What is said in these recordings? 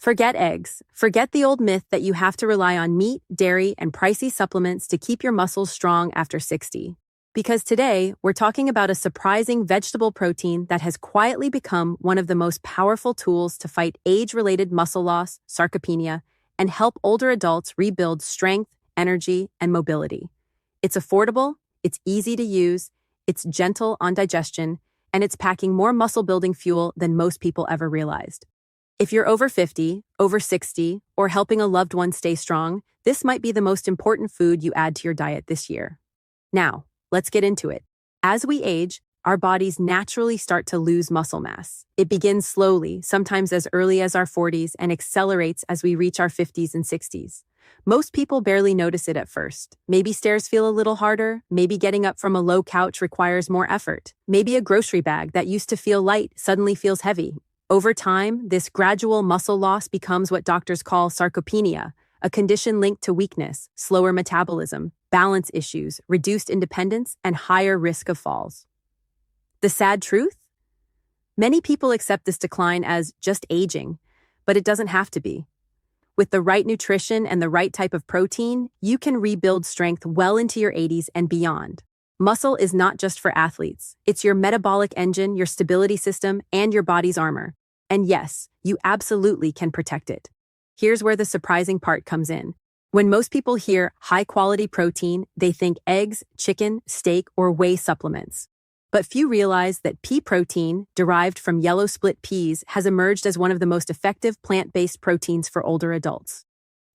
Forget eggs. Forget the old myth that you have to rely on meat, dairy, and pricey supplements to keep your muscles strong after 60. Because today, we're talking about a surprising vegetable protein that has quietly become one of the most powerful tools to fight age-related muscle loss, sarcopenia, and help older adults rebuild strength, energy, and mobility. It's affordable, it's easy to use, it's gentle on digestion, and it's packing more muscle-building fuel than most people ever realized. If you're over 50, over 60, or helping a loved one stay strong, this might be the most important food you add to your diet this year. Now, let's get into it. As we age, our bodies naturally start to lose muscle mass. It begins slowly, sometimes as early as our 40s, and accelerates as we reach our 50s and 60s. Most people barely notice it at first. Maybe stairs feel a little harder, maybe getting up from a low couch requires more effort. Maybe a grocery bag that used to feel light suddenly feels heavy. Over time, this gradual muscle loss becomes what doctors call sarcopenia, a condition linked to weakness, slower metabolism, balance issues, reduced independence, and higher risk of falls. The sad truth? Many people accept this decline as just aging, but it doesn't have to be. With the right nutrition and the right type of protein, you can rebuild strength well into your 80s and beyond. Muscle is not just for athletes. It's your metabolic engine, your stability system, and your body's armor. And yes, you absolutely can protect it. Here's where the surprising part comes in. When most people hear high-quality protein, they think eggs, chicken, steak, or whey supplements. But few realize that pea protein, derived from yellow split peas, has emerged as one of the most effective plant-based proteins for older adults.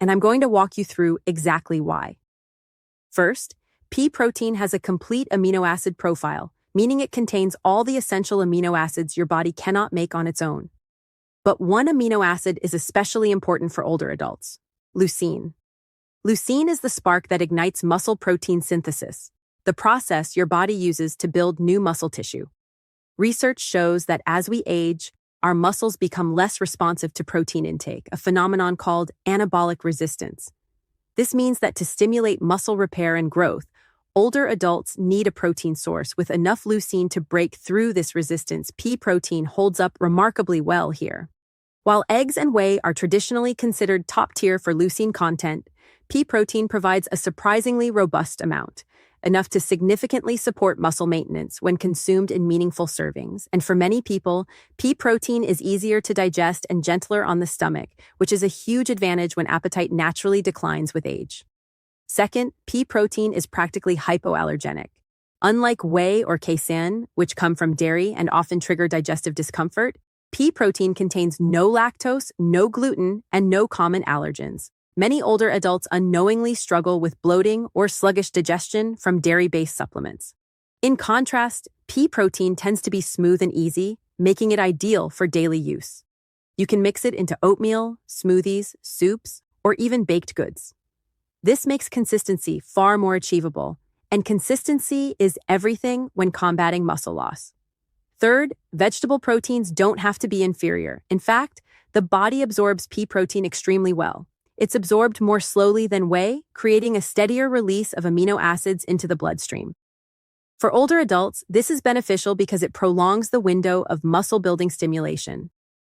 And I'm going to walk you through exactly why. First, pea protein has a complete amino acid profile, meaning it contains all the essential amino acids your body cannot make on its own. But one amino acid is especially important for older adults: leucine. Leucine is the spark that ignites muscle protein synthesis, the process your body uses to build new muscle tissue. Research shows that as we age, our muscles become less responsive to protein intake, a phenomenon called anabolic resistance. This means that to stimulate muscle repair and growth, older adults need a protein source with enough leucine to break through this resistance. Pea protein holds up remarkably well here. While eggs and whey are traditionally considered top tier for leucine content, pea protein provides a surprisingly robust amount, enough to significantly support muscle maintenance when consumed in meaningful servings. And for many people, pea protein is easier to digest and gentler on the stomach, which is a huge advantage when appetite naturally declines with age. Second, pea protein is practically hypoallergenic. Unlike whey or casein, which come from dairy and often trigger digestive discomfort, pea protein contains no lactose, no gluten, and no common allergens. Many older adults unknowingly struggle with bloating or sluggish digestion from dairy-based supplements. In contrast, pea protein tends to be smooth and easy, making it ideal for daily use. You can mix it into oatmeal, smoothies, soups, or even baked goods. This makes consistency far more achievable, and consistency is everything when combating muscle loss. Third, vegetable proteins don't have to be inferior. In fact, the body absorbs pea protein extremely well. It's absorbed more slowly than whey, creating a steadier release of amino acids into the bloodstream. For older adults, this is beneficial because it prolongs the window of muscle-building stimulation.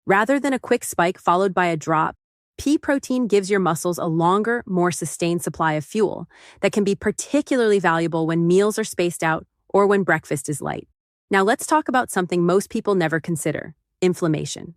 Rather than a quick spike followed by a drop, pea protein gives your muscles a longer, more sustained supply of fuel that can be particularly valuable when meals are spaced out or when breakfast is light. Now let's talk about something most people never consider: inflammation.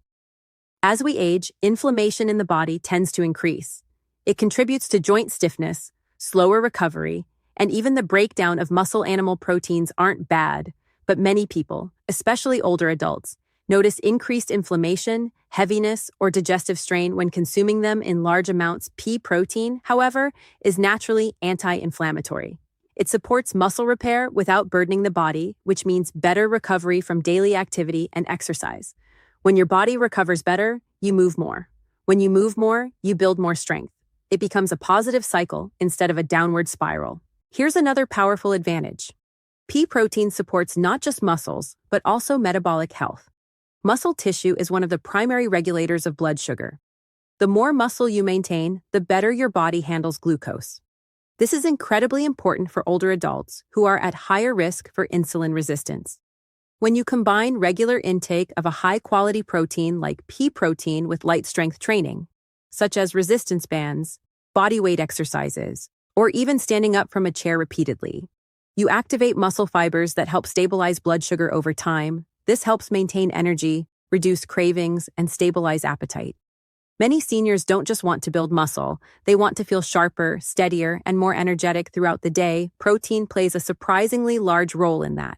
As we age, inflammation in the body tends to increase. It contributes to joint stiffness, slower recovery, and even the breakdown of muscle animal proteins aren't bad, but many people, especially older adults, notice increased inflammation, heaviness, or digestive strain when consuming them in large amounts. Pea protein, however, is naturally anti-inflammatory. It supports muscle repair without burdening the body, which means better recovery from daily activity and exercise. When your body recovers better, you move more. When you move more, you build more strength. It becomes a positive cycle instead of a downward spiral. Here's another powerful advantage. Pea protein supports not just muscles, but also metabolic health. Muscle tissue is one of the primary regulators of blood sugar. The more muscle you maintain, the better your body handles glucose. This is incredibly important for older adults who are at higher risk for insulin resistance. When you combine regular intake of a high-quality protein like pea protein with light-strength training, such as resistance bands, bodyweight exercises, or even standing up from a chair repeatedly, you activate muscle fibers that help stabilize blood sugar over time. This helps maintain energy, reduce cravings, and stabilize appetite. Many seniors don't just want to build muscle, they want to feel sharper, steadier, and more energetic throughout the day. Protein plays a surprisingly large role in that.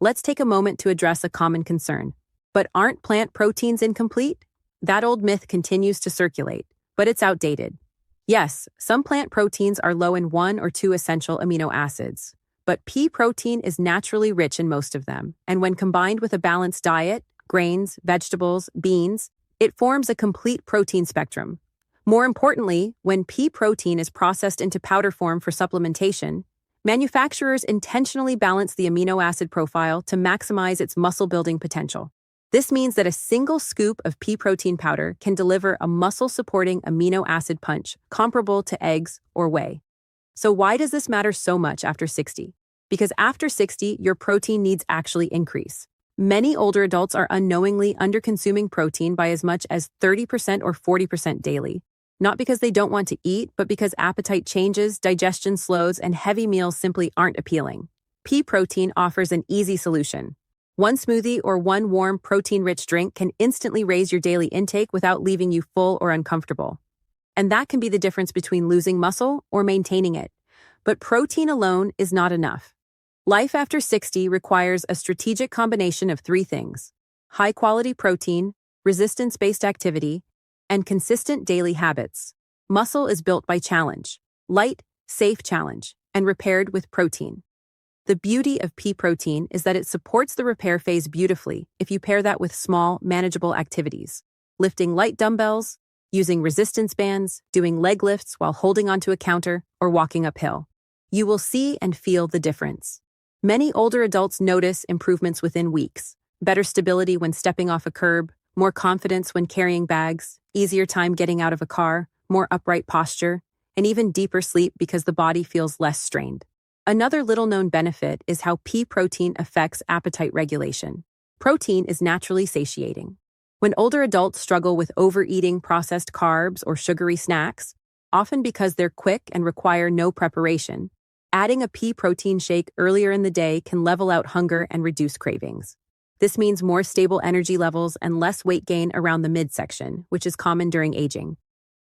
Let's take a moment to address a common concern. But aren't plant proteins incomplete? That old myth continues to circulate, but it's outdated. Yes, some plant proteins are low in one or two essential amino acids, but pea protein is naturally rich in most of them, and when combined with a balanced diet, grains, vegetables, beans, it forms a complete protein spectrum. More importantly, when pea protein is processed into powder form for supplementation, manufacturers intentionally balance the amino acid profile to maximize its muscle-building potential. This means that a single scoop of pea protein powder can deliver a muscle-supporting amino acid punch comparable to eggs or whey. So why does this matter so much after 60? Because after 60, your protein needs actually increase. Many older adults are unknowingly underconsuming protein by as much as 30% or 40% daily. Not because they don't want to eat, but because appetite changes, digestion slows, and heavy meals simply aren't appealing. Pea protein offers an easy solution. One smoothie or one warm protein-rich drink can instantly raise your daily intake without leaving you full or uncomfortable. And that can be the difference between losing muscle or maintaining it. But protein alone is not enough. Life after 60 requires a strategic combination of three things: high-quality protein, resistance-based activity, and consistent daily habits. Muscle is built by challenge, light, safe challenge, and repaired with protein. The beauty of pea protein is that it supports the repair phase beautifully if you pair that with small, manageable activities. Lifting light dumbbells, using resistance bands, doing leg lifts while holding onto a counter, or walking uphill. You will see and feel the difference. Many older adults notice improvements within weeks: better stability when stepping off a curb, more confidence when carrying bags, easier time getting out of a car, more upright posture, and even deeper sleep because the body feels less strained. Another little-known benefit is how pea protein affects appetite regulation. Protein is naturally satiating. When older adults struggle with overeating processed carbs or sugary snacks, often because they're quick and require no preparation, adding a pea protein shake earlier in the day can level out hunger and reduce cravings. This means more stable energy levels and less weight gain around the midsection, which is common during aging.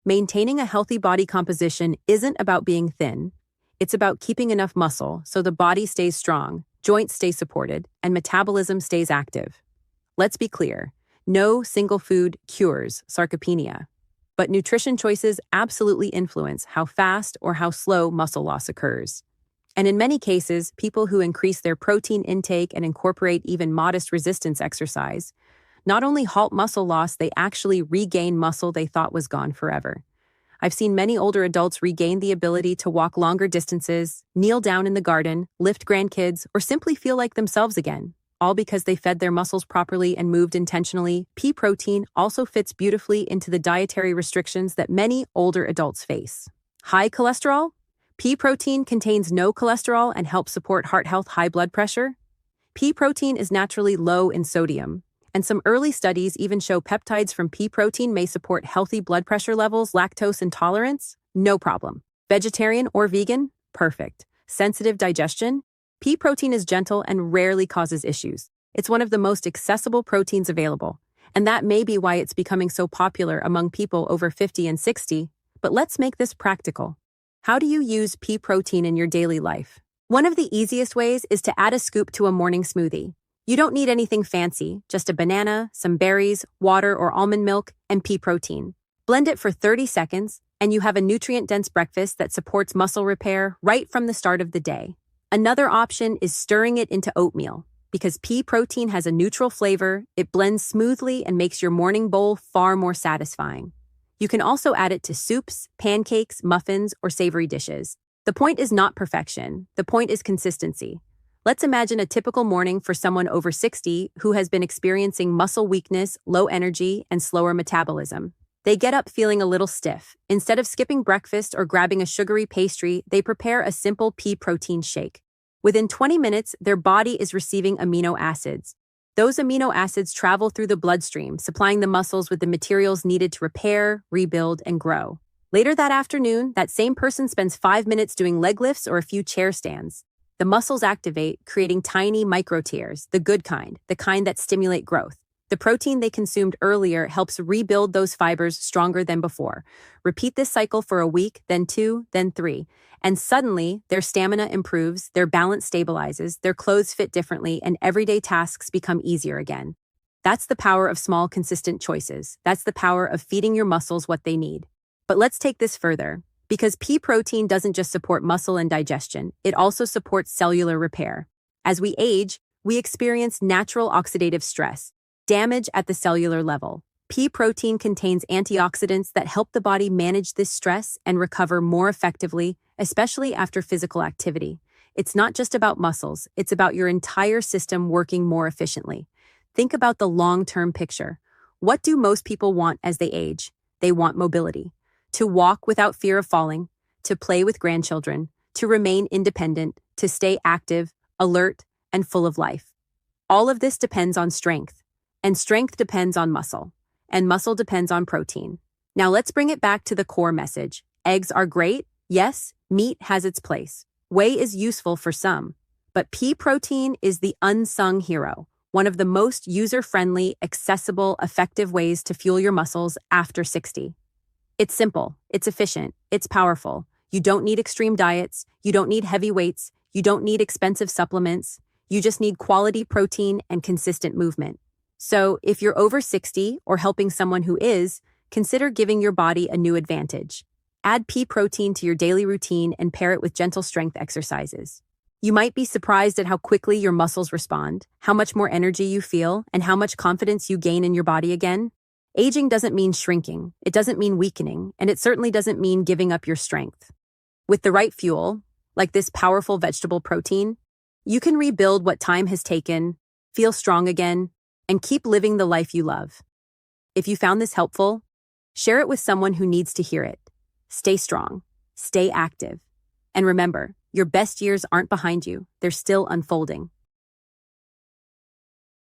Maintaining a healthy body composition isn't about being thin. It's about keeping enough muscle so the body stays strong, joints stay supported, and metabolism stays active. Let's be clear, no single food cures sarcopenia, but nutrition choices absolutely influence how fast or how slow muscle loss occurs. And in many cases, people who increase their protein intake and incorporate even modest resistance exercise not only halt muscle loss, they actually regain muscle they thought was gone forever. I've seen many older adults regain the ability to walk longer distances, kneel down in the garden, lift grandkids, or simply feel like themselves again, all because they fed their muscles properly and moved intentionally. Pea protein also fits beautifully into the dietary restrictions that many older adults face. High cholesterol? Pea protein contains no cholesterol and helps support heart health. High blood pressure? Pea protein is naturally low in sodium, and some early studies even show peptides from pea protein may support healthy blood pressure levels. Lactose intolerance? No problem. Vegetarian or vegan? Perfect. Sensitive digestion? Pea protein is gentle and rarely causes issues. It's one of the most accessible proteins available, and that may be why it's becoming so popular among people over 50 and 60. But let's make this practical. How do you use pea protein in your daily life? One of the easiest ways is to add a scoop to a morning smoothie. You don't need anything fancy, just a banana, some berries, water or almond milk, and pea protein. Blend it for 30 seconds, and you have a nutrient-dense breakfast that supports muscle repair right from the start of the day. Another option is stirring it into oatmeal. Because pea protein has a neutral flavor, it blends smoothly and makes your morning bowl far more satisfying. You can also add it to soups, pancakes, muffins, or savory dishes. The point is not perfection. The point is consistency. Let's imagine a typical morning for someone over 60 who has been experiencing muscle weakness, low energy, and slower metabolism. They get up feeling a little stiff. Instead of skipping breakfast or grabbing a sugary pastry, they prepare a simple pea protein shake. Within 20 minutes, their body is receiving amino acids, Those amino acids travel through the bloodstream, supplying the muscles with the materials needed to repair, rebuild, and grow. Later that afternoon, that same person spends 5 minutes doing leg lifts or a few chair stands. The muscles activate, creating tiny micro tears, the good kind, the kind that stimulate growth. The protein they consumed earlier helps rebuild those fibers stronger than before. Repeat this cycle for a week, then 2, then 3. And suddenly, their stamina improves, their balance stabilizes, their clothes fit differently, and everyday tasks become easier again. That's the power of small, consistent choices. That's the power of feeding your muscles what they need. But let's take this further. Because pea protein doesn't just support muscle and digestion, it also supports cellular repair. As we age, we experience natural oxidative stress, damage at the cellular level. Pea protein contains antioxidants that help the body manage this stress and recover more effectively, especially after physical activity. It's not just about muscles, it's about your entire system working more efficiently. Think about the long-term picture. What do most people want as they age? They want mobility. To walk without fear of falling, to play with grandchildren, to remain independent, to stay active, alert, and full of life. All of this depends on strength. And strength depends on muscle. And muscle depends on protein. Now let's bring it back to the core message. Eggs are great. Yes, meat has its place. Whey is useful for some. But pea protein is the unsung hero, one of the most user-friendly, accessible, effective ways to fuel your muscles after 60. It's simple, it's efficient, it's powerful. You don't need extreme diets, you don't need heavy weights, you don't need expensive supplements. You just need quality protein and consistent movement. So, if you're over 60 or helping someone who is, consider giving your body a new advantage. Add pea protein to your daily routine and pair it with gentle strength exercises. You might be surprised at how quickly your muscles respond, how much more energy you feel, and how much confidence you gain in your body again. Aging doesn't mean shrinking, it doesn't mean weakening, and it certainly doesn't mean giving up your strength. With the right fuel, like this powerful vegetable protein, you can rebuild what time has taken, feel strong again, and keep living the life you love. If you found this helpful, share it with someone who needs to hear it. Stay strong, stay active, and remember, your best years aren't behind you, they're still unfolding.